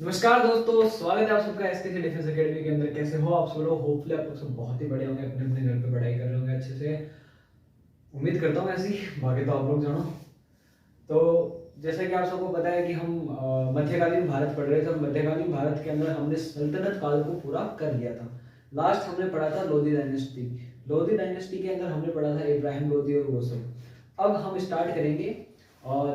नमस्कार दोस्तों, स्वागत है आप सबका एसके डिफेंस एकेडमी के अंदर। कैसे हो आप सब लोग? होपफुली आप लोग सब बहुत ही बढ़िया होंगे, अपने अपने घर पे पढ़ाई कर रहे होंगे अच्छे से। उम्मीद करता हूँ ऐसी, बाकी तो आप लोग जानो। तो जैसा कि आप सबको पता है कि हम मध्यकालीन भारत पढ़ रहे थे। मध्यकालीन भारत के अंदर हमने सल्तनत काल को पूरा कर लिया था। लास्ट हमने पढ़ा था लोधी डायनेस्टी। लोधी डायनेस्टी के अंदर हमने पढ़ा था इब्राहिम लोधी और वो सब। अब हम स्टार्ट करेंगे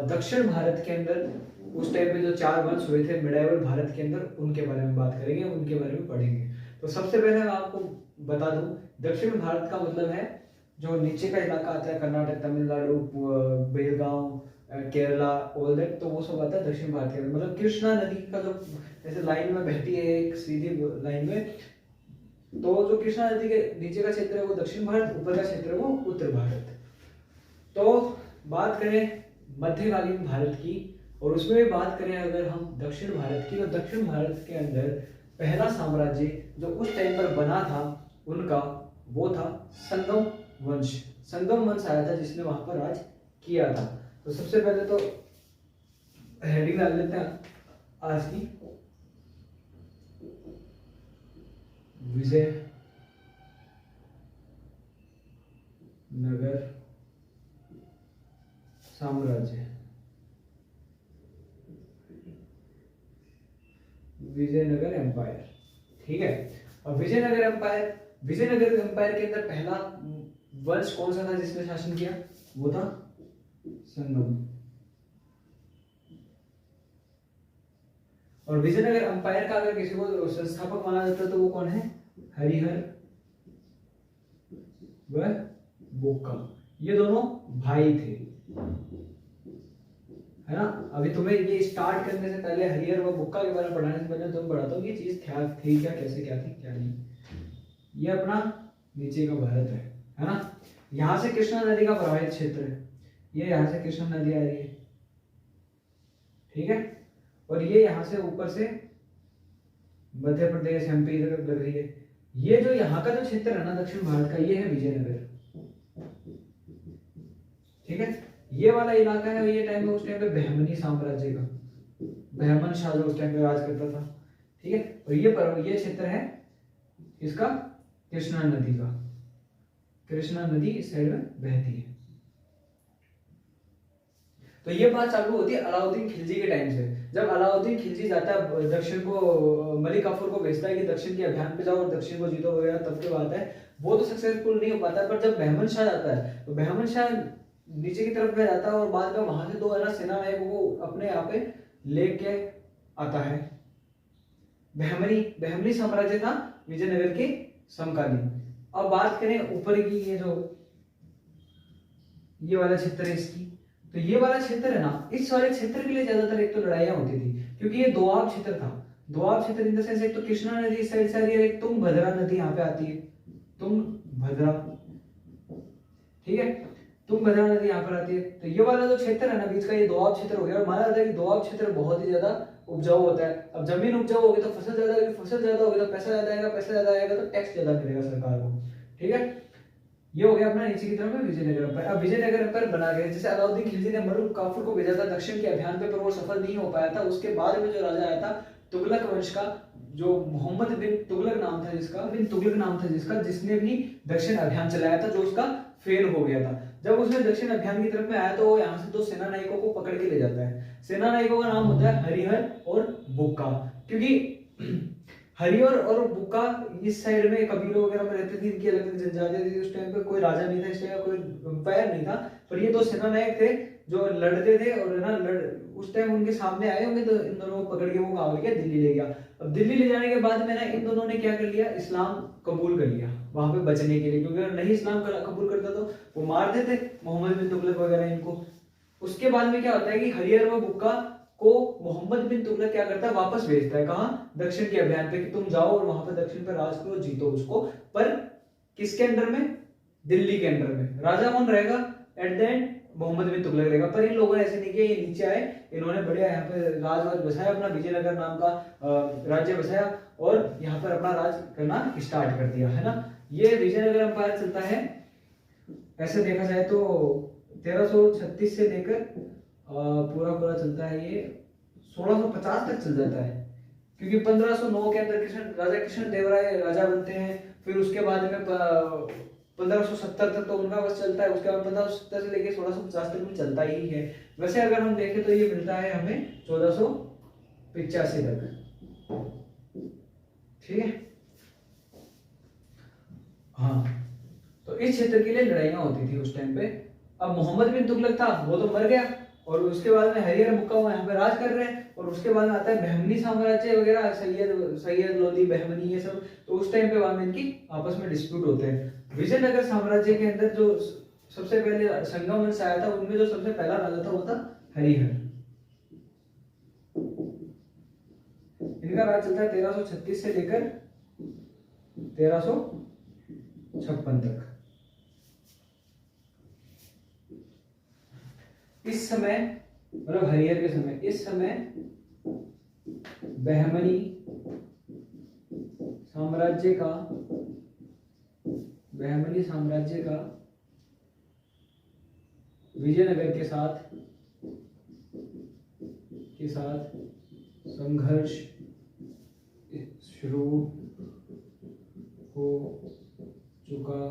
दक्षिण भारत के अंदर उस टाइम पे जो 4 वंश हुए थे मिडाइवल भारत के अंदर, उनके बारे में बात करेंगे, उनके बारे में पढ़ेंगे। तो सबसे पहले मैं आपको बता दूं, दक्षिण भारत का मतलब है जो नीचे का इलाका आता है, कर्नाटक, तमिलनाडु, बेलगांव, केरला, ऑल दैट, तो वो सब आता है दक्षिण भारत के अंदर। मतलब कृष्णा नदी का जो जैसे लाइन में बहती है एक सीधी लाइन में, तो जो कृष्णा नदी के नीचे का क्षेत्र है वो दक्षिण भारत, ऊपर का क्षेत्र है वो उत्तर भारत। तो बात करें मध्यकालीन भारत की, और उसमें भी बात करें अगर हम दक्षिण भारत की, तो दक्षिण भारत के अंदर पहला साम्राज्य जो उस टाइम पर बना था उनका, वो था संगम वंश। संगम वंश आया था जिसने वहां पर राज किया था। तो सबसे पहले तो हेडिंग डाल लेते हैं आज की, विजय नगर साम्राज्य। विजयनगर एम्पायर, ठीक है। और विजयनगर एम्पायर के अंदर पहला वंश कौन सा था जिसने शासन किया? वो था संगम। और विजयनगर एम्पायर का अगर किसी को संस्थापक माना जाता है तो वो कौन है? हरिहर व बुक्का। ये दोनों भाई थे, है ना। अभी तुम्हें ये स्टार्ट करने से पहले हरिहर व बुक्का के बारे में पढ़ाने से पहले तुम्हें बताता हूँ ये चीज क्या थी, क्या कैसे क्या थी क्या नहीं। ये अपना नीचे का भारत है ना। यहाँ से कृष्णा नदी का प्रवाहित क्षेत्र है, ये यहाँ से कृष्णा नदी आ रही है, ठीक है। और ये यहाँ से ऊपर से मध्य प्रदेश, एमपी इधर लग रही है। ये जो यहाँ का जो क्षेत्र है ना दक्षिण भारत का, ये है विजयनगर, ठीक है। ये वाला इलाका है, ये टाइम में उस टाइम पे बहमनी साम्राज्य का, बहमन शाह जो उस टाइम पे राज करता था, ठीक है। और ये क्षेत्र है इसका कृष्णा नदी का। कृष्णा नदी इस साइड में बहती है। तो ये बात चालू होती है अलाउद्दीन खिलजी के टाइम से। जब अलाउद्दीन खिलजी जाता है दक्षिण को, मलिक काफूर को भेजता है कि दक्षिण के अभियान पे जाओ और दक्षिण को जीतो वगैरह, तब की बात है। वो तो सक्सेसफुल नहीं हो पाता, पर जब बहमन शाह जाता है तो बहमन शाह नीचे की तरफ में जाता है और बाद में वहां से 2 है ना सेना नायकों को अपने यहाँ पे लेके आता है। बहमनी साम्राज्य था विजयनगर के समकालीन। अब बात करें ऊपर की, ये वाला क्षेत्र है इसकी, तो ये वाला क्षेत्र है ना, इस वाले क्षेत्र के लिए ज्यादातर एक तो लड़ाइयां होती थी, क्योंकि ये दोआब क्षेत्र था। दोआब क्षेत्र इन द सेंस, एक तो कृष्णा नदी इस साइड से आ रही है, एक तुंगभद्रा नदी यहाँ पे आती है, तुंगभद्रा, ठीक है। तुंगभद्रा नदी यहाँ पर आती है। तो ये वाला जो क्षेत्र है ना बीच का, ये दोआब क्षेत्र हो गया। और माना जाता है कि दोआब क्षेत्र बहुत ही ज्यादा उपजाऊ होता है। अब जमीन उपजाऊ होगी तो फसल ज्यादा होगी, फसल ज्यादा होगी तो पैसा ज्यादा आएगा, पैसा ज्यादा आएगा तो टैक्स ज्यादा मिलेगा सरकार को, ठीक है। ये हो गया अपना नीचे की तरफ में विजयनगर एम्पायर। अब विजयनगर एम्पायर बना गया, जैसे अलाउद्दीन खिलजी ने मलिक काफूर को भेजा था दक्षिण के अभियान पे, पर वो सफल नहीं हो पाया था। उसके बाद में जो राजा आया था तुगलक वंश का, जो मोहम्मद बिन तुगलक नाम था जिसका, जिसने भी दक्षिण अभियान चलाया था, जो उसका फेल हो गया था। जब उसने दक्षिण अभियान की तरफ में आया तो वो यहाँ से 2 सेना नायकों को पकड़ के ले जाता है। सेना नायकों का नाम होता है हरिहर और बुक्का, क्योंकि हरिहर और बुक्का इस साइड में कबीलों वगैरह में रहते थे, इनकी अलग अलग जनजातियां थी। उस टाइम पे कोई राजा नहीं था, इस टाइम कोई एम्पायर नहीं था, पर ये 2 सेना नायक थे जो लड़ते थे। और ना उस टाइम उनके सामने आए होंगे तो इन दोनों को पकड़ के वो कहाँ ले गया? दिल्ली ले गया। अब दिल्ली ले जाने के बाद में ना इन दोनों ने क्या कर लिया? इस्लाम कबूल कर लिया वहां पे बचने के लिए, क्योंकि अगर नहीं इस्लाम कबूल करता तो वो मार देते मोहम्मद बिन तुगलक वगैरह इनको। उसके बाद में क्या होता है कि हरिहर व बुक्का को मोहम्मद बिन तुगलक क्या करता है? वापस भेजता है, कहाँ? दक्षिण के अभियान पे, कि तुम जाओ और वहां पे दक्षिण पे राज करो, जीतो उसको। पर किसके अंडर में? दिल्ली के अंडर में। राजा कौन रहेगा एट द एंड? मोहम्मद बिन तुगलक रहेगा। पर इन लोगों ने ऐसे नहीं किया, ये नीचे आए, इन्होंने बढ़िया यहाँ पे राज बसाया, अपना विजयनगर नाम का राज्य बसाया और यहाँ पर अपना राज करना स्टार्ट कर दिया, है ना। ये विजयनगर एम्पायर चलता है, ऐसे देखा जाए तो 1336 से लेकर पूरा पूरा चलता है, ये 1650 तक चल जाता है। क्योंकि 1509 के अंदर राजा कृष्ण देव राय राजा बनते हैं। फिर उसके बाद में 1570 तक तो उनका बस चलता है, उसके बाद 1570 से लेके 1650 तक में चलता ही है। वैसे अगर हम देखें तो ये मिलता है हमें 1485 तक, ठीक है। हाँ, तो इस क्षेत्र के लिए लड़ाइयां होती थी उस टाइम पे। अब मोहम्मद बिन तुगलक था, वो तो मर गया, और उसके बाद में हरिहर मुक्काम यहाँ पे राज कर रहे हैं। और उसके बाद में आता है बहमनी साम्राज्य वगैरह, सैयद लोदी बहमनी, ये सब। तो उस टाइम पे वहां में इनकी आपस में डिस्प्यूट होते हैं। विजयनगर साम्राज्य के अंदर जो सबसे पहले संगम वंश आया था, उनमें जो सबसे पहला राजा था वो था हरिहर। इनका राज चलता है 1336 से लेकर 1356 तक। इस समय मतलब हरिहर के समय, इस समय बहमनी साम्राज्य का विजयनगर के साथ संघर्ष शुरू हो चुका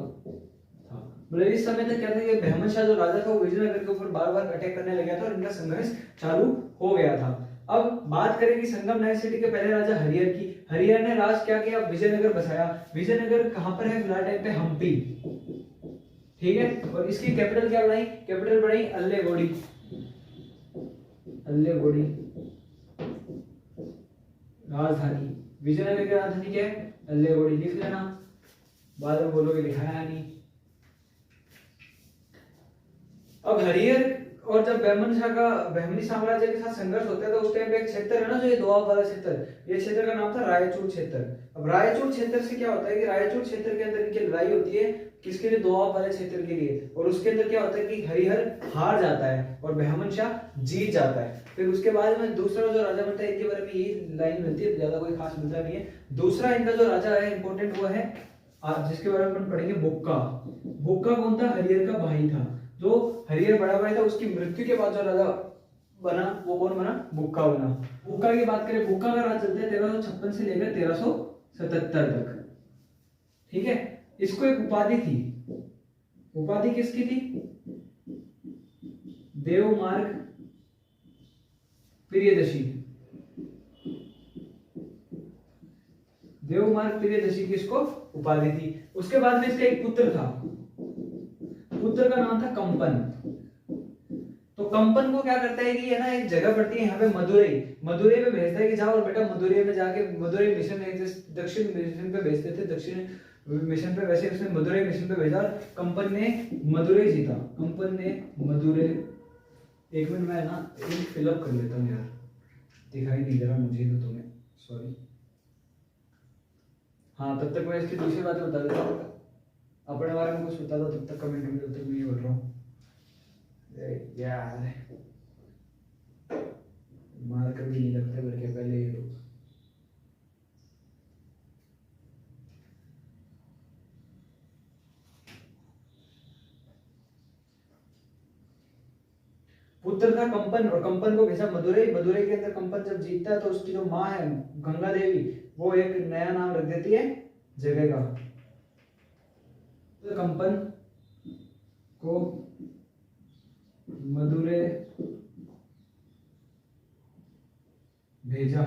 था। मतलब इस समय तक क्या था कि बहमन शाह जो राजा था वो विजयनगर के ऊपर बार बार अटैक करने लगा था और इनका संघर्ष चालू हो गया था। अब बात करें कि संगम नायक सिटी के पहले राजा हरिहर की। हरिहर ने राज क्या किया, विजयनगर बसाया। विजयनगर कहां पर है फिलहाल टाइम पे? हम्पी, ठीक है। और इसकी कैपिटल क्या बनाई? कैपिटल बनाई अल्लेगोड़ी। राजधानी विजयनगर की राजधानी क्या है? अल्लेगोड़ी। लिख लेना, बाद में बोलोगे लिखाया नहीं। अब हरिहर और जब बहमनी साम्राज्य के साथ संघर्ष होता है तो उस टाइम पे एक क्षेत्र है ना, जो ये दोआब वाला क्षेत्र, ये क्षेत्र का नाम था रायचूर क्षेत्र। अब रायचूर क्षेत्र से क्या होता है कि रायचूर क्षेत्र के अंदर इनकी लड़ाई होती है, किसके लिए? दोआब वाले क्षेत्र के लिए। और उसके अंदर क्या होता है कि हरिहर हार जाता है और बहमन शाह जीत जाता है। फिर उसके बाद में दूसरा जो राजा बनता है, इनके बारे में ये लाइन मिलती है, ज्यादा कोई खास मिलता नहीं है। दूसरा इनका जो राजा है इंपॉर्टेंट, वो है जिसके बारे में अपन पढ़ेंगे बुक्का। बुक्का कौन था? हरिहर का भाई था। जो हरिहर बड़ा भाई था, उसकी मृत्यु के बाद जो राजा बना वो कौन बना? बुक्का बना। बुक्का की बात करें, बुक्का का राज चलता है 1356 से लेकर 1377 तक, ठीक है। इसको एक उपाधि थी। उपाधि किसकी थी? देवमार्ग प्रियदर्शी। देवमार्ग प्रियदर्शी की इसको उपाधि थी। उसके बाद में इसका एक पुत्र था, पुत्र का नाम था कंपन। तो कंपन को क्या करता है कि ये ना एक जगह पड़ती है यहाँ पे मदुरई पे भेजता है कि जाओ और बेटा मदुरई में जाके, मदुरई मिशन में दक्षिण मिशन पे भेजते थे, दक्षिण मिशन पे, वैसे उसने मदुरई मिशन पे भेजा। कंपन ने मदुरई जीता। कंपन ने मदुरई, एक मिनट मैं ना एक फिलअप कर लेता हूँ यार, दिखाई नहीं दे रहा मुझे तो तुम्हें, सॉरी। हाँ, तब तक मैं इसकी दूसरी बातें बता देता हूँ। अपने बारे में कुछ बता दो तब तक कमेंट में, तब तक मैं ये बोल रहा हूँ यार, मार्कर भी नहीं लगते बल्कि पहले ये लोग। पुत्र था कंपन और कंपन को भेजा मदुरई। मदुरई के अंदर कंपन जब जीतता है तो उसकी जो माँ है गंगा देवी, वो एक नया नाम रख देती है जगह का। तो कंपन को मदुरई भेजा।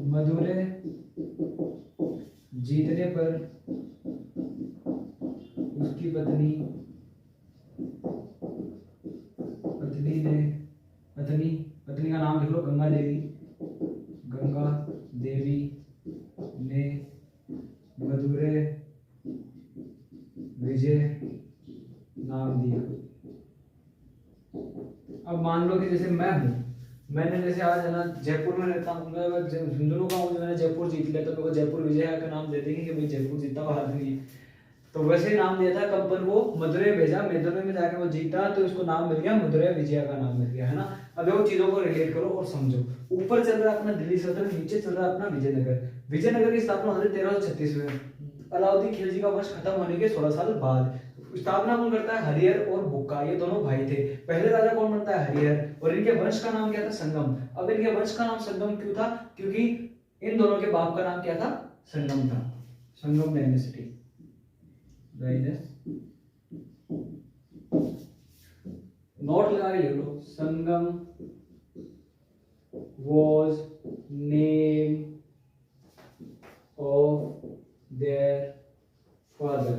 मदुरई जीतने पर उसकी पत्नी का नाम लिख लो, गंगा देवी ने मदुरई विजय नाम दिया। अब मान लो कि जैसे मैंने जैसे आज है ना जयपुर में रहता हूँ, मैं झुंझुनू का हूँ, मैंने जयपुर जीत लिया तो मेरे को जयपुर विजय का नाम दे देंगे कि भाई जयपुर जीता हुआ आदमी। तो वैसे नाम दिया था कंपन को, मदुरई भेजा, मदुरई में जाके वो जीता तो इसको नाम मिल गया मदुरई विजय का नाम मिल गया, है ना। अब वो चीजों को रिलेट करो और समझो। ऊपर चल रहा है अपना दिल्ली सल्तनत, नीचे चल रहा है अपना विजयनगर। विजयनगर की स्थापना होती है 1336 में, अलाउद्दीन खिलजी का वंश खत्म होने के 16 साल बाद। स्थापना कौन करता है? हरिहर और बुक्का, ये दोनों भाई थे। पहले राजा कौन बनता है? हरिहर, और इनके वंश का नाम क्या था? संगम। अब इनके वंश का नाम संगम क्यों था? क्योंकि इन दोनों के बाप का नाम क्या था? संगम था। संगम डायनेस्टी, नोट लगा के लिख लो। संगम was name of their father।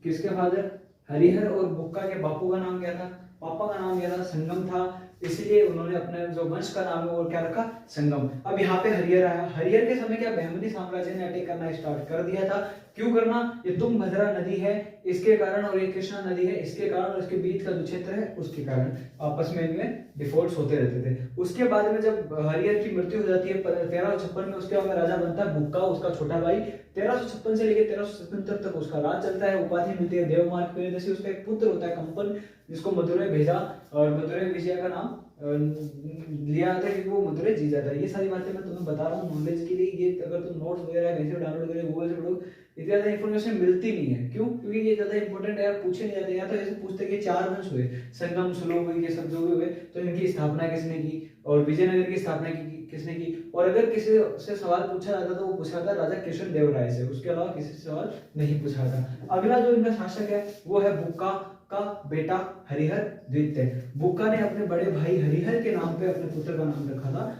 किसके फादर? हरिहर और बुक्का के बापू का नाम क्या था? पापा का नाम क्या था? संगम था। इसलिए उन्होंने अपने जो वंश का नाम है वो क्या रखा? संगम। अब यहाँ पे हरिहर आया। हरिहर के समय क्या बहमनी साम्राज्य ने अटैक करना स्टार्ट कर दिया था। क्यों करना? ये तुंगभद्रा नदी है इसके कारण, और ये कृष्णा नदी है इसके कारण, और इसके बीच का जो क्षेत्र है उसके कारण आपस में इनमें डिफॉल्ट्स होते रहते थे। उसके बाद में जब हरिहर की मृत्यु हो जाती है 1356 में, उसके बाद में राजा बनता है बुक्का, उसका छोटा भाई। 1356 से लेकर 1377 तक उसका राज चलता है। उपाधि मिलती है देवमार्ग प्रियदर्शी। उसका एक पुत्र होता है कंपन, जिसको मदुरै भेजा, और मदुरै विजय का नाम लिया जाता है क्योंकि वो मदुरै जीत जाता है। ये सारी बातें मैं तुम्हें बता रहा हूँ नॉलेज के लिए। ये अगर तुम नोट्स वगैरह कहीं से डाउनलोड करें, गूगल से पढ़ो, इतनी ज्यादा इन्फॉर्मेशन मिलती नहीं है। क्यों? क्योंकि ये ज्यादा इंपॉर्टेंट है यार, पूछे नहीं जाते। या तो ऐसे पूछते कि 4 वंश हुए, संगम, सुलोक, ये सब जो हुए, तो इनकी स्थापना किसने की, और विजयनगर की स्थापना किसने की। और अगर किसी से सवाल पूछा जाता तो वो पूछा था राजा कृष्ण देव राय से, उसके अलावा किसी से सवाल नहीं पूछा था। अगला जो इनका शासक है वो है बुक्का का बेटा हरिहर द्वितीय। बुक्का ने अपने बड़े भाई हरिहर के नाम पे अपने पुत्र का नाम रखा था,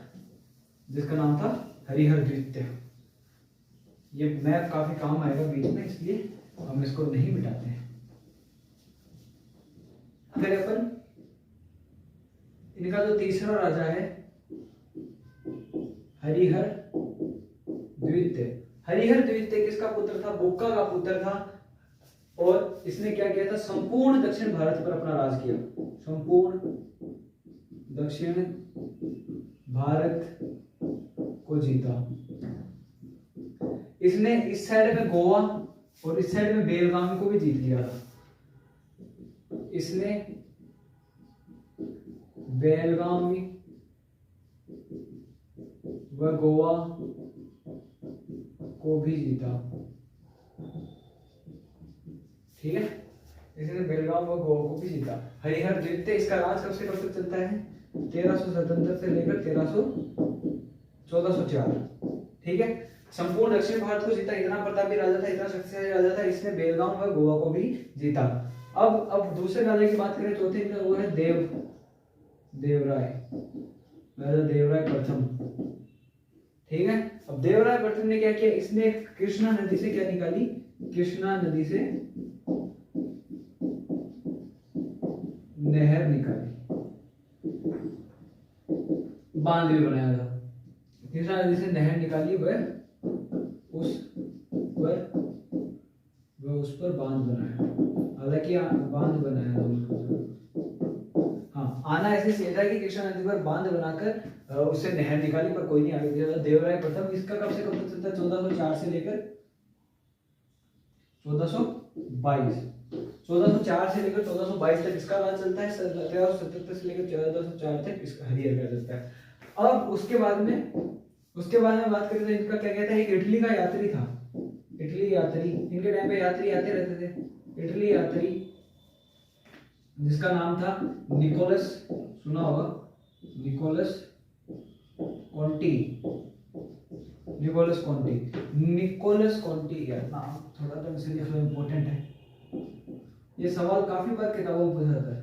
जिसका नाम था हरिहर द्वितीय। ये मैप काफी काम आएगा बीच में, इसलिए हम इसको नहीं मिटाते हैं। फिर अपन इनका जो तीसरा राजा है हरिहर द्वितीय। हरिहर द्वितीय किसका पुत्र था? बुक्का का पुत्र था। और इसने क्या किया था? संपूर्ण दक्षिण भारत पर अपना राज किया। संपूर्ण दक्षिण भारत को जीता। इसने इस साइड में गोवा और इस साइड में बेलगाम को भी जीत लिया था। इसने बेलगामी व गोवा को भी जीता। ठीक है, इसने बेलगाम व गोवा को भी जीता। हरिहर द्वितीय, इसका राज कब से कब तक चलता है? 1377 से लेकर 1404। ठीक है, संपूर्ण दक्षिण भारत को जीता। इतना प्रतापी राजा था, इतना शक्तिशाली राजा था। इसने बेलगाम व गोवा को भी जीता। अब दूसरे राजा की बात करें, चौथे का वो है देवराय, राजा देवराय प्रथम। ठीक है, अब देवराय प्रथम ने क्या किया? इसने कृष्णा नदी से क्या निकाली? कृष्णा नदी से नहर निकाली, बांध भी बनाया था। कृष्णा नदी से नहर निकाली, वह उस पर बांध बनाया। हालांकि बांध बनाया था। हाँ, आना ऐसे सीधा कि कृष्णा नदी पर बांध बनाकर उससे नहर निकाली, पर कोई नहीं आगे दिया। देवराय प्रथम, इसका कब से कब तक चलता है? 1404 से लेकर 1422। 1404 से लेकर 1422 तक इसका राज चलता है। 1377 से लेकर 1404 तक इसका हरिहर का चलता है। अब उसके बाद में बात करें तो इनका क्या कहता है? एक इटली का यात्री था। इटली यात्री, इनके टाइम पे यात्री आते रहते थे। इटली यात्री जिसका नाम था निकोलस, सुना होगा, निकोलस कॉन्टी। निकोलस कॉन्टी यार नाम थोड़ा तो इसलिए इम्पोर्टेंट है। ये सवाल काफी बार किताबों में पूछा जाता है,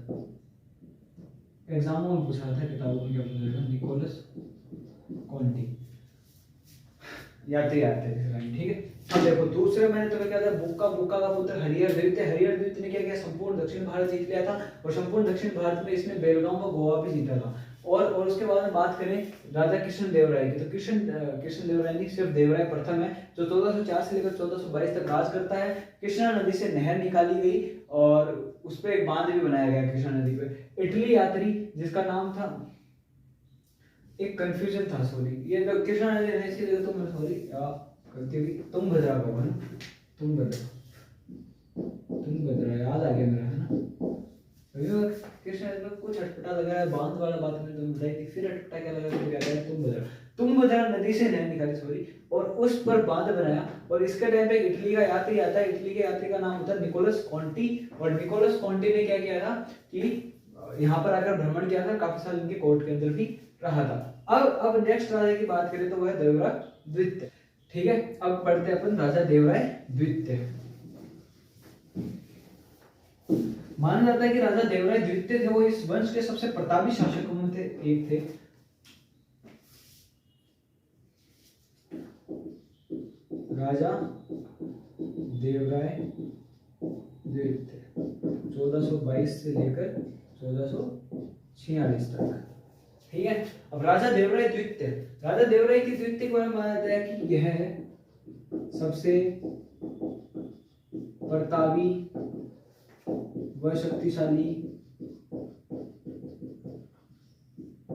एग्जामों में पूछा जाता है, किताबों में क्या पूछा जाता है? निकोलस कॉन्टी यात्री आते थे। ठीक है, अब देखो दूसरे मैंने तुम्हें क्या था? बुक्का का पुत्र हरिहर द्वितीय। हरिहर द्वितीय ने क्या किया? संपूर्ण दक्षिण भारत जीत लिया था, और संपूर्ण दक्षिण भारत में इसने बेलगाम व गोवा भी जीता था। और उसके बाद में बात करें राजा कृष्ण देव राय की, तो कृष्ण देव राय नहीं, सिर्फ देवराय प्रथम है जो 1404 से लेकर 1422 तक राज करता है। कृष्णा नदी से नहर निकाली गई और उस पर एक बांध भी बनाया गया कृष्णा नदी पे। इटली यात्री जिसका नाम था, एक कंफ्यूजन था, सॉरी, ये तो कृष्णा नदी है इसकी जगह तो मैं सॉरी करती हुई तुंगभद्रा का बना, तुंगभद्रा याद आ गया मेरा, है ना। कृष्णा नदी में कुछ अटपटा लगा है, बांध वाला बात मैंने तुम्हें बताई थी, फिर अटपटा क्या लगा, फिर क्या लगा तुंगभद्रा। तुंगभद्रा नदी से नहर निकाली, सॉरी, और उस पर बांध बनाया। और इसके टाइम पे इटली का यात्री आता है, इटली के यात्री का नाम होता है निकोलस कॉन्टी। और निकोलस कॉन्टी ने क्या किया था कि यहाँ पर आकर भ्रमण किया था, काफी साल इनके कोर्ट के अंदर भी रहा था। अब नेक्स्ट राजा की बात करें तो वह है देवराय द्वितीय। ठीक है, अब पढ़ते हैं अपन राजा देवराय द्वितीय। माना जाता है कि राजा देवराय द्वितीय थे वो इस वंश के सबसे प्रतापी शासकों में थे, एक थे। राजा देवराय द्वितीय 1422 से लेकर 1446 तक। ठीक है, अब राजा देवराय द्वितीय, राजा देवराय की द्वितीय के बारे में माना जाता है कि यह सबसे प्रतापी व शक्तिशाली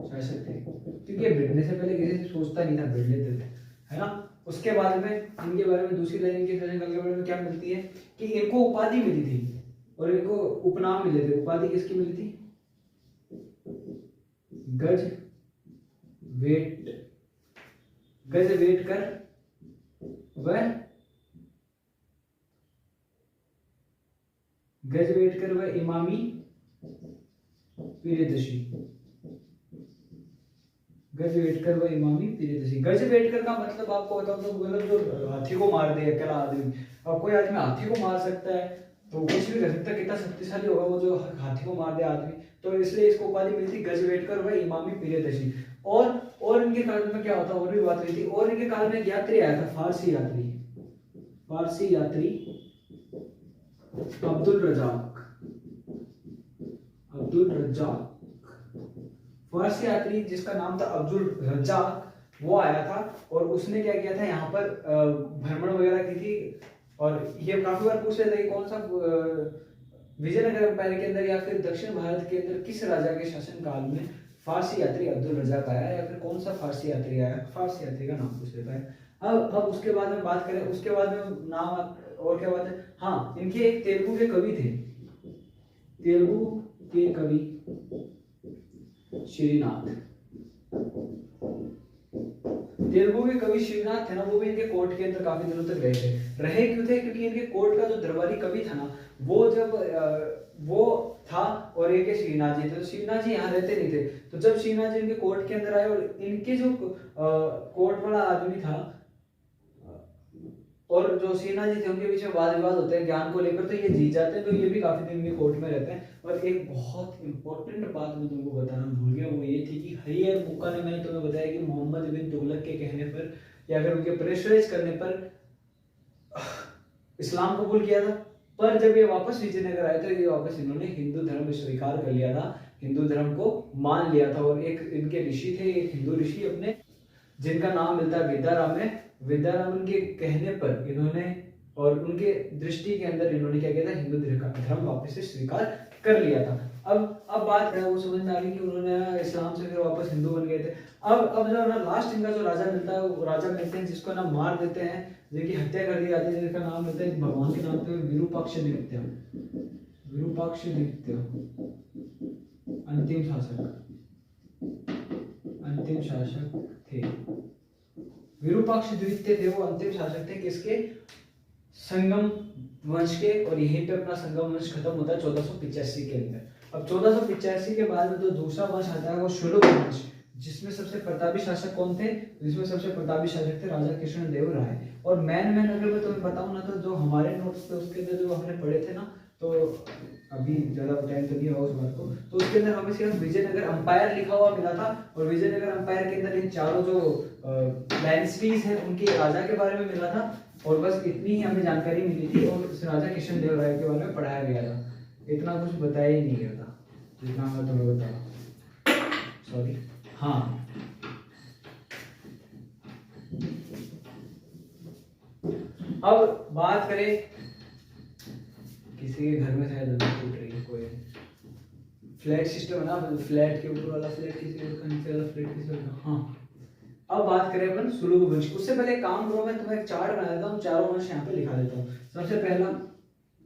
शासक थे, क्योंकि ये भिड़ने से पहले किसी से सोचता नहीं था, भिड़ लेते थे, है ना। उसके बाद में इनके बारे में दूसरी लाइन के बारे में क्या मिलती है कि इनको उपाधि मिली थी और इनको उपनाम मिले थे। उपाधि किसकी मिली थी? गज वेट कर व इमामी प्रियदर्शी। गजवेटकर व इमामी प्रियदर्शी। गजवेटकर का मतलब आपको बताऊं तो मतलब जो हाथी को मार दे अकेला आदमी। अब कोई आदमी हाथी को मार सकता है तो कुछ भी कर सकता है, कितना शक्तिशाली होगा वो जो हाथी को मार दे आदमी। तो इसलिए इसको उपाधि मिली थी गजवेटकर व इमामी प्रियदर्शी। और इनके काल में क्या होता है और भी बात हुई थी। और इनके काल में एक यात्री आया था, फारसी यात्री अब्दुल रजाक। फारसी यात्री जिसका नाम था अब्दुल रज्जाक, वो आया था और उसने क्या किया था, यहाँ पर भ्रमण वगैरह की थी। और ये काफी बार पूछ रहे थे कि कौन सा विजयनगर एम्पायर के अंदर या फिर दक्षिण भारत के अंदर किस राजा के शासन काल में फारसी यात्री अब्दुल रज्जाक आया, या फिर कौन सा फारसी यात्री आया। फारसी यात्री का नाम पूछ लेता है। अब उसके बाद में बात करें, उसके बाद में नाम और क्या बात है। हाँ, इनके एक तेलुगु के कवि थे, तेलुगु के कवि श्रीनाथ। तेलुगु के कवि श्रीनाथ थे ना, वो भी इनके कोर्ट के अंदर काफी दिनों तक रहे थे। रहे क्यों थे? क्योंकि इनके कोर्ट का जो दरबारी कवि था ना, वो जब वो था और एक श्रीनाथ जी थे, तो श्रीनाथ जी यहाँ रहते नहीं थे। तो जब श्रीनाथ जी इनके कोर्ट के अंदर आए और इनके जो कोर्ट वाला आदमी था और जो श्रीनाथ जी थे, उनके बीच में वाद विवाद होते हैं ज्ञान को लेकर, तो ये जीत जाते हैं। तो ये भी काफी दिन के कोर्ट में रहते हैं। और एक बहुत इंपॉर्टेंट बात मैं तुमको बताना भूल गया, वो ये थी कि हरियर मुक्का ने मैंने तुम्हें बताया कि मोहम्मद बिन तुगलक के कहने पर या फिर उनके प्रेशराइज करने पर इस्लाम कबूल किया था। पर जब ये वापस विजयनगर आए तो ये वापस इन्होंने हिंदू धर्म स्वीकार कर लिया था, हिंदू धर्म को मान लिया था। और एक इनके ऋषि थे, एक हिंदू ऋषि अपने, जिनका नाम मिलता है विद्याराम में। विद्याराम के कहने पर इन्होंने और उनके दृष्टि के अंदर इन्होंने क्या किया था, हिंदू धर्म वापस से स्वीकार कर लिया था। अब बात है वो समझ में आ गई कि उन्होंने इस्लाम से फिर वापस हिंदू बन गए थे। अब जो ना लास्ट इनका जो राजा मिलता है, वो राजा मिलते हैं जिसको ना मार देते हैं, जिनकी हत्या कर दी जाती है, जिसका नाम मिलता है भगवान के नाम पे विरूपाक्ष द्वितीय। अंतिम शासक थे। विरूपाक्ष द्वितीय थे वो अंतिम शासक थे किसके? संगम वंश के। और यहीं पे अपना संगम वंश खत्म होता है 1485 के अंदर। अब 1485 के बाद में जो दूसरा वंश आता है वो शुलुक वंश, जिसमें सबसे प्रतापी शासक कौन थे? जिसमें सबसे प्रतापी शासक थे राजा कृष्णदेव राय। और मैन अगर मैं तुम्हें बताऊं ना, तो जो हमारे नोट्स थे उसके अंदर जो हमने पढ़े थे ना, तो अभी ज्यादा टाइम तो नहीं होगा उस बात को, तो उसके अंदर हमें सिर्फ विजयनगर अंपायर लिखा हुआ मिला था। और विजयनगर अंपायर के अंदर इन चारों जो डायनेस्टीज हैं उनके राजा के बारे में मिला था। और बस इतनी ही हमें जानकारी मिली थी। और उस राजा कृष्णदेव राय के बारे में पढ़ाया गया था, इतना कुछ बताया ही नहीं गया था जितना मैं तुम्हें बताया। सॉरी। हाँ, अब बात करें, किसी के घर में शायद टूट रही है, कोई फ्लैट सिस्टम है ना, फ्लैट के ऊपर वाला फ्लैट किसी और का, नीचे वाला फ्लैट किसी और का। हाँ, अब बात करें अपन सुलुग वंश। उससे पहले काम करो, मैं तुम्हें एक चार्ट बना देता हूँ, चारों वंश यहाँ पे लिखा देता हूँ। सबसे पहला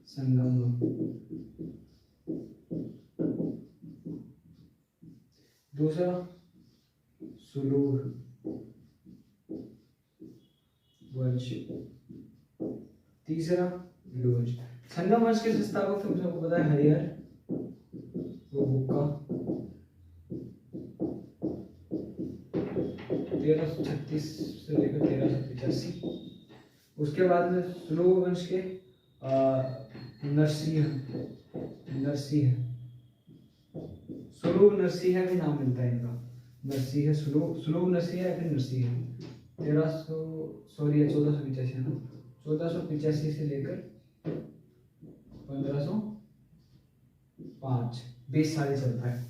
संगम, दूसरा सुलुग, वंश। तीसरा विडु वंश। संगम वंश के संस्थापक तुम सबको पता है हरिहर व बुक्का 1336 से लेकर 1385। उसके बाद में सुलभ वंश के नरसिंह सुलभ नरसिंह भी नाम मिलता है इनका। नरसिंह सुलभ नरसिंह या फिर नरसिंह 1485 है ना, 1485 से लेकर 1505 20 साल चलता है।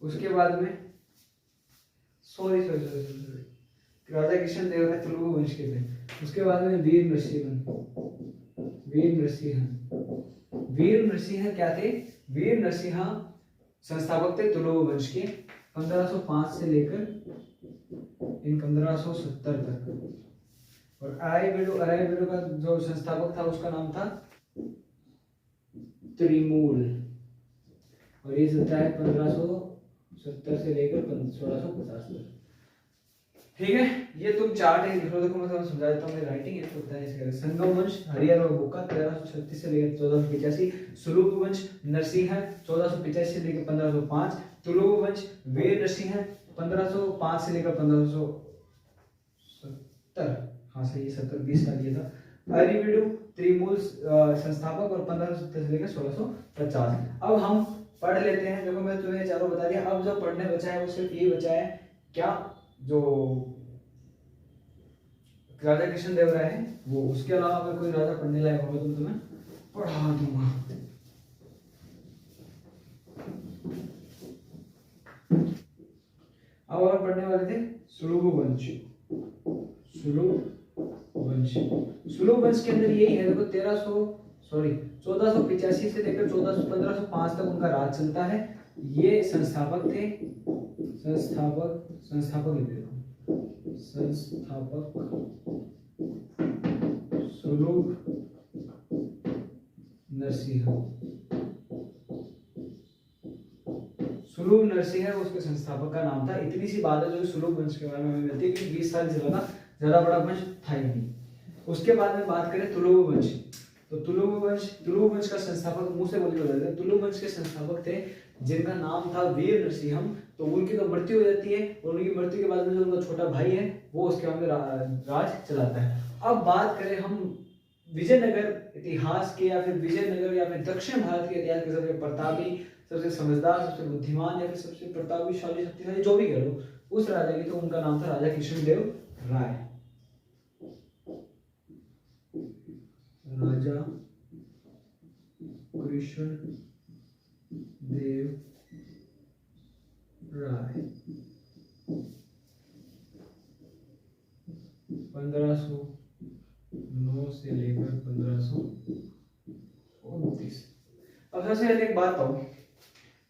उसके बाद में सॉरी राजा कृष्ण देव राय तुलु वंश के थे। उसके बाद में वीर नरसिंह क्या थे? वीर नरसिंह संस्थापक थे तुलु वंश के 1505 से लेकर इन 1570 तक। और अरायवीडु का जो संस्थापक था उसका नाम था त्रिमूल, और ये चलता है 1570 से लेकर 1650 तक। ठीक है, ये तुम चार्ट है लिख लो। देखो मैं समझा देता हूँ, मेरी राइटिंग है तो होता है इसका। संगम वंश हरिहर और बुक्का 1336 से लेकर 1485, सुलभ वंश नरसिंह 1485 से लेकर 1505, तुलु वंश वीर नरसिंह 1505 से लेकर 1570, हाँ सही 70 20 का दिया था। अरायवीडु त्रिमूल संस्थापक और 1570 से लेकर 1650। अब हम पढ़ लेते हैं। देखो मैं तुम्हें चारों बता दिया। अब जो पढ़ने बचा है वो सिर्फ ये बचा है क्या, जो राजा कृष्ण देव राय है वो। उसके अलावा अगर कोई राजा पढ़ने लायक होगा तो तुम्हें पढ़ा दूंगा। अब और पढ़ने वाले थे सुलभ वंश। सुलभ वंश के अंदर यही है, देखो 1485 से लेकर 1505 तक उनका राज चलता है। ये संस्थापक थे, संस्थापक सुलभ नरसिंह उसके संस्थापक का नाम था। इतनी सी बात है जो सुलभ वंश के बारे में हमें मिलती है कि 20 साल चला था, ज्यादा बड़ा वंश था ही नहीं। उसके बाद में बात करें तुलु वंश, तो तुलु वंश का संस्थापक मुंह से बोल के बता देते। तुलु वंश के संस्थापक थे जिनका नाम था वीर नरसिंह। तो उनकी तो मृत्यु हो जाती है, और उनकी मृत्यु के बाद में जो उनका छोटा भाई है वो उसके बाद में राज चलाता है। अब बात करें हम विजयनगर इतिहास के, या फिर विजयनगर या फिर दक्षिण भारत के इतिहास के सबसे प्रतापी, सबसे समझदार, सबसे बुद्धिमान या फिर सबसे प्रतापशाली, शक्तिशाली जो भी कह लो उस राजा की, तो उनका नाम था राजा कृष्णदेव राय। राजा कृष्णदेव राय 1509 से लेकर 1529। अब सबसे पहले एक बात बताओ,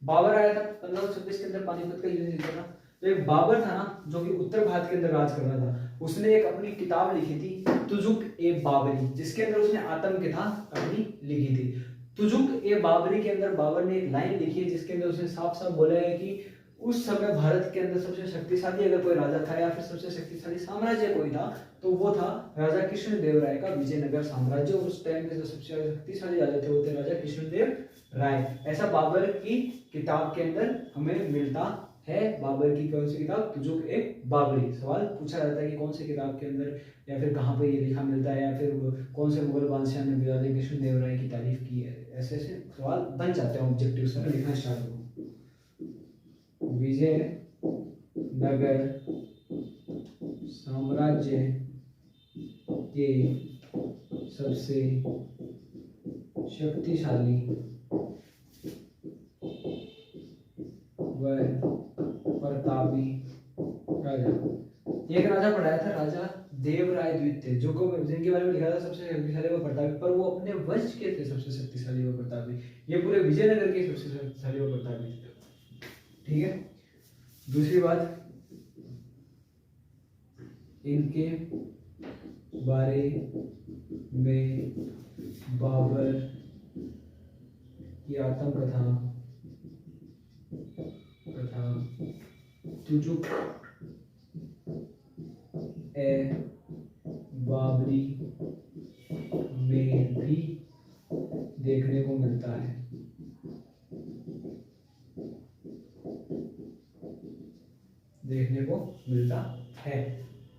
बाबर आया था 1526 के अंदर, पानीपत का युद्ध जीता था। तो एक बाबर था ना जो कि उत्तर भारत के अंदर राज कर रहा था, उसने एक अपनी किताब लिखी थी तुजुक ए बाबरी, जिसके अंदर उसने आत्म कथा अपनी लिखी थी। तुजुक ए बाबरी के अंदर बाबर ने एक लाइन लिखी है जिसके अंदर उसने साफ साफ बोला है कि उस समय भारत के अंदर सबसे शक्तिशाली अगर कोई राजा था या फिर सबसे शक्तिशाली साम्राज्य कोई था तो वो था राजा कृष्णदेव राय का विजयनगर साम्राज्य। उस टाइम के जो सबसे शक्तिशाली राजा थे वो थे राजा कृष्णदेव राय। ऐसा बाबर की किताब के अंदर हमें मिलता है। बाबर की कौन सी किताब? तुजुक ए बाबरी। सवाल पूछा जाता है कि कौन सी किताब के अंदर या फिर कहाँ पे ये लिखा मिलता है, या फिर कौन से मुगल बादशाह ने राजा कृष्णदेव राय की तारीफ की है। ऐसे ऐसे सवाल बन जाते हैं ऑब्जेक्टिव से लिखना स्टार्ट करो। विजयनगर साम्राज्य के सबसे शक्तिशाली व प्रतापी राजा, एक राजा पढ़ाया था राजा देवराय द्वितीय, जो को जिनके बारे में लिखा था सबसे शक्तिशाली व प्रतापी, पर वो अपने वंश के थे सबसे शक्तिशाली व प्रतापी। ये पूरे विजयनगर के सबसे शक्तिशाली व प्रतापी थे। ठीक है, दूसरी बात, इनके बारे में बाबर की आत्मकथा तुजुक ए बाबरी देखने को मिलता है।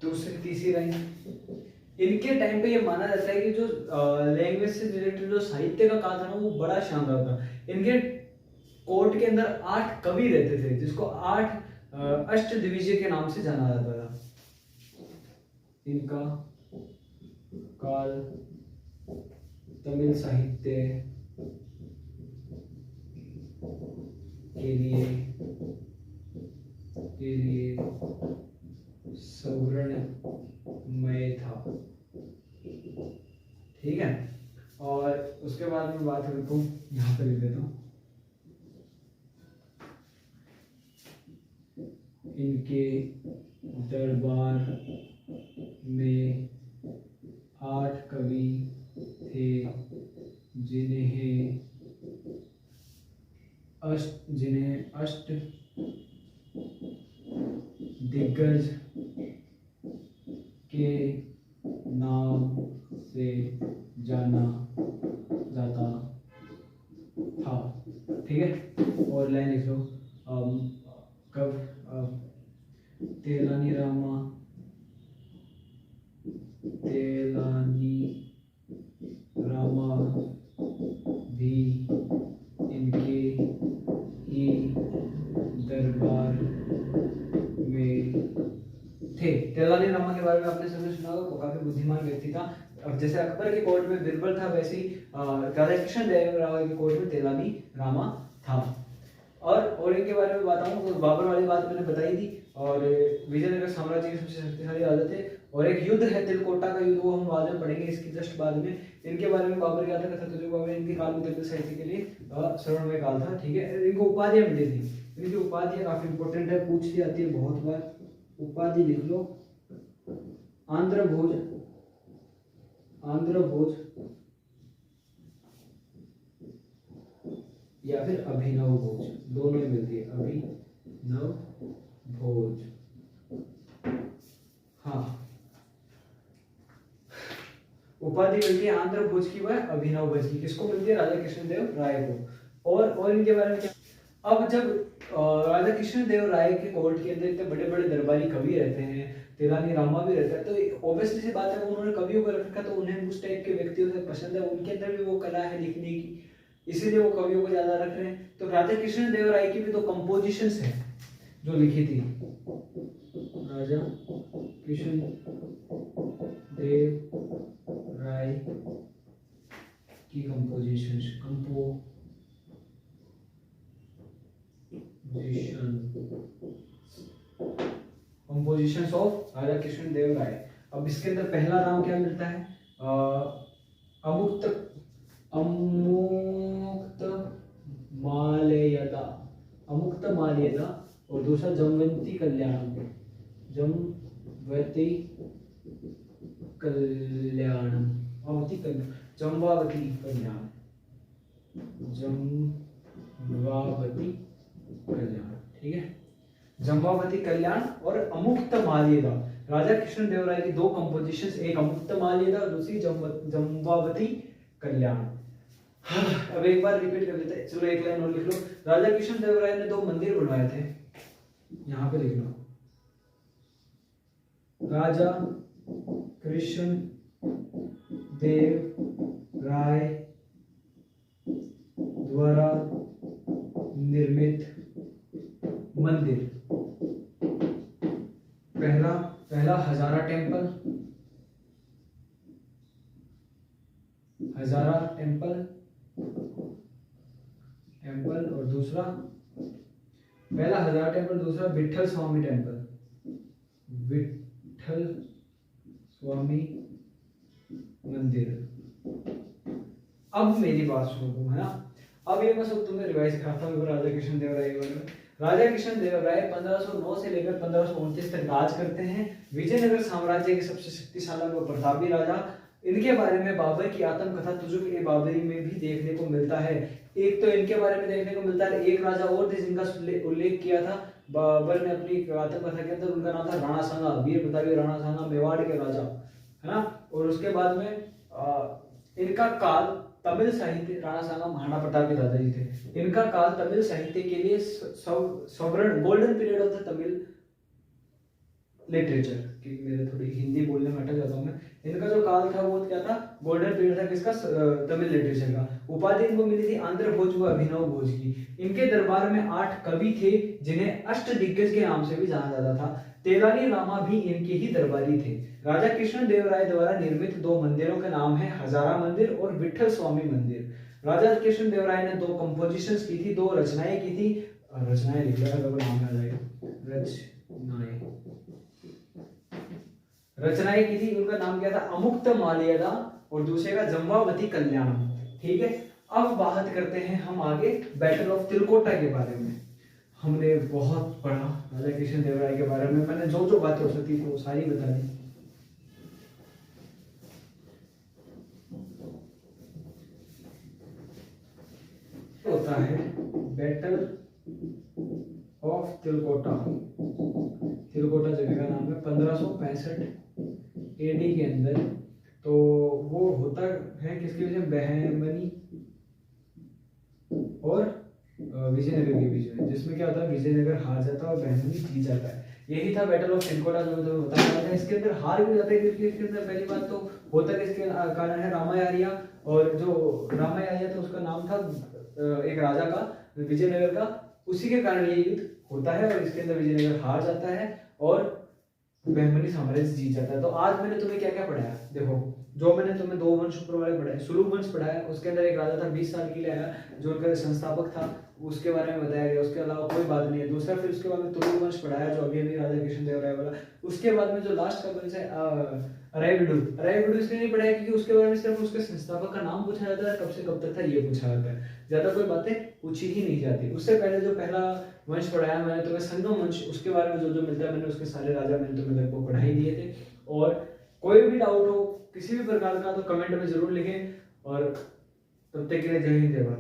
दूसरी तीसरी लाइन, इनके टाइम पे ये माना जाता है कि जो लैंग्वेज से रिलेटेड जो साहित्य का काल था ना वो बड़ा शानदार था। इनके कोर्ट के अंदर 8 कवि रहते थे जिसको 8 अष्टदिग्गज के नाम से जाना जाता था। इनका काल तमिल साहित्य के लिए स्वर्णमय था। ठीक है, और उसके बाद में बात करता हूँ, यहाँ पे लिख देता हूँ, इनके दरबार में 8 कवि थे जिन्हें अष्ट दिग्गज के नाम से जाना जाता था। ठीक है, और लाइन लिख लो, कब तेलानी रामा भी इनके ही दरबार में थे। तेलानी रामा के बारे में आपने सबने सुना होगा, वो काफी बुद्धिमान व्यक्ति था। अब जैसे अकबर के कोर्ट में बिरबल था, वैसे ही राजा कृष्ण देव राय के कोर्ट में तेलानी रामा था। और इनके बारे में बताऊं तो बाबर वाली बात मैंने बताई थी, और विजयनगर साम्राज्य के सबसे शक्तिशाली राजा थे। और एक युद्ध है तिलकोटा का युद्ध, वो हम बाद में पढ़ेंगे, इसकी जस्ट बाद में। इनके बारे में बाबर क्या था, कथा तुझे बाबर, इनके काल में तमिल साहित्य के लिए स्वर्णमय काल था। ठीक है, इनको उपाधियां मिली थी, इनकी उपाधियां काफी इंपॉर्टेंट है, पूछती आती है बहुत बार। उपाधि लिख लो, आंध्र भोज या फिर अभिनव भोज, दोनों ही मिलती है, अभिनव भोज। हाँ, उपाधि मिलती है आंध्र भोज की व अभिनव भोज की। किसको मिलती है? राजा कृष्णदेव राय को। और इनके बारे में क्या, अब जब राजा कृष्णदेव राय के कोर्ट के अंदर इतने बड़े बड़े दरबारी कवि रहते हैं, तेलानी रामा भी रहता है, तो ऑब्वियसली सी बात है उन्होंने कवियों को रखा, तो उन्हें उस टाइप के व्यक्तियों से पसंद है, उनके अंदर भी वो कला है लिखने की, इसीलिए वो कवियों को ज्यादा रख रहे हैं। तो राजा कृष्णदेव राय की भी तो कंपोजिशंस है जो लिखी थी, राजा कृष्णदेव राय की कंपोजिशंस ऑफ राजा कृष्णदेव राय। अब इसके अंदर पहला नाम क्या मिलता है? अमुक्त माल्यदा, और दूसरा जमवंती कल्याणम, जमवावती कल्याण। ठीक है, जम्बावती कल्याण और अमुक्त माल्यदा, राजा कृष्णदेव राय की 2 कंपोजिशंस, एक अमुक्त माल्यदा और दूसरी जम्बावती कल्याण। अब एक बार रिपीट कर लेते हैं, चलो एक लाइन और लिख लो। राजा कृष्णदेव राय ने 2 मंदिर बनवाए थे, यहां पे लिख लो, राजा कृष्ण देव राय द्वारा निर्मित मंदिर। पहला हजारा टेम्पल और दूसरा, पहला हजारा टेम्पल, दूसरा विठल स्वामी टेम्पल, विठल स्वामी मंदिर। अब मेरी बात सुनो, है ना, अब ये मैं सब तुम्हें रिवाइज कराता हूँ राजा कृष्णदेव राय के बारे में। राजा कृष्णदेव राय 1509 से लेकर 1529 तक राज करते हैं। विजयनगर साम्राज्य के सबसे शक्तिशाली व प्रतापी राजा। इनके बारे में बाबर की आत्मकथा तुजुक-ए-बाबरी में भी देखने को मिलता है। एक तो इनके बारे में देखने को मिलता है, एक राजा और थे जिनका उल्लेख किया था बाबर ने अपनी आत्मकथा के अंदर, उनका नाम था राणा सांगा, वीर प्रतापी राणा सांगा, मेवाड़ के राजा, है ना। और उसके बाद में इनका काल तमिल साहित्य, राणा सांगा महाराणा प्रताप के दादाजी थे, इनका काल तमिल साहित्य के लिए स्वर्ण golden period of the Tamil literature कि मेरे थोड़ी हिंदी बोलने में अटक जाता हूँ मैं। इनका जो काल था वो क्या था, गोल्डन पीरियड था किसका, तमिल लिटरेचर का। उपाधि इनको मिली थी आंध्र भोज व अभिनव भोज की। इनके दरबार में 8 कवि थे जिन्हें अष्ट दिग्गज के नाम से भी जाना जाता था। तेलानी रामा भी इनके ही दरबारी थे। राजा कृष्ण देव राय द्वारा निर्मित 2 मंदिरों के नाम है हजारा मंदिर और विठल स्वामी मंदिर। राजा कृष्ण देव राय ने 2 कंपोजिशंस की थी, 2 रचनाएं की थी। रचनाएं लिख लिया अगर नाम आ जाएगा, रचनाएं की थी। उनका नाम क्या था, अमुक्त माल्यदा, और दूसरे का जम्बावती कल्याणम। ठीक है, अब बात करते हैं हम आगे बैटल ऑफ तिलकोटा के बारे में। हमने बहुत पढ़ा राजा कृष्ण देव राय के बारे में, मैंने जो जो बातें हो सकती थी वो सारी बता दी। होता है बैटल ऑफ तिलकोटा। तिलकोटा जगह का नाम है 1565 एडी के अंदर। तो वो होता है किसके बीच में, बहमनी और विजयनगर के बीच में, जिसमें क्या होता है विजयनगर हार जाता है और बहमनी जीत जाता है। यही था बैटल ऑफ तिलकोटा जो बताया था। इसके अंदर हार भी जाता है क्योंकि इसके अंदर पहली बात तो होता है इसके कारण है रामायारिया, और जो रामायारिया था उसका नाम था एक राजा का विजयनगर का, उसी के कारण ये युद्ध होता है और इसके अंदर विजयनगर हार जाता है और बहमनी साम्राज्य जीत जाता है। तो आज मैंने तुम्हें क्या क्या पढ़ाया, देखो जो मैंने तुम्हें 2 वंश ऊपर वाले पढ़ाए, सुलभ वंश पढ़ाया, उसके अंदर एक राजा था 20 साल के लिए आया जो उनका संस्थापक था, उसके बारे में बताया गया। उसके अलावा कोई बात नहीं है। दूसरा फिर उसके बाद में तुलु वंश पढ़ाया जो अभी अभी राजा कृष्ण देव राय वाला। उसके बाद में जो लास्ट का वंश है अरायविडु इसलिए नहीं पढ़ाया क्योंकि उसके बारे में सिर्फ उसके संस्थापक का नाम पूछा जाता है, कब से कब तक था ये पूछा जाता है, ज्यादा कोई बातें पूछी ही नहीं जाती। उससे पहले जो पहला वंश पढ़ाया मैंने तुम्हें संगम वंश, उसके बारे में जो जो मिलता है मैंने उसके सारे राजा मैंने तुम्हें लगभग पढ़ाई दिए थे। और कोई भी डाउट हो किसी भी प्रकार का तो कमेंट में जरूर लिखें, और तब तक के लिए जय हिंद जय भारत।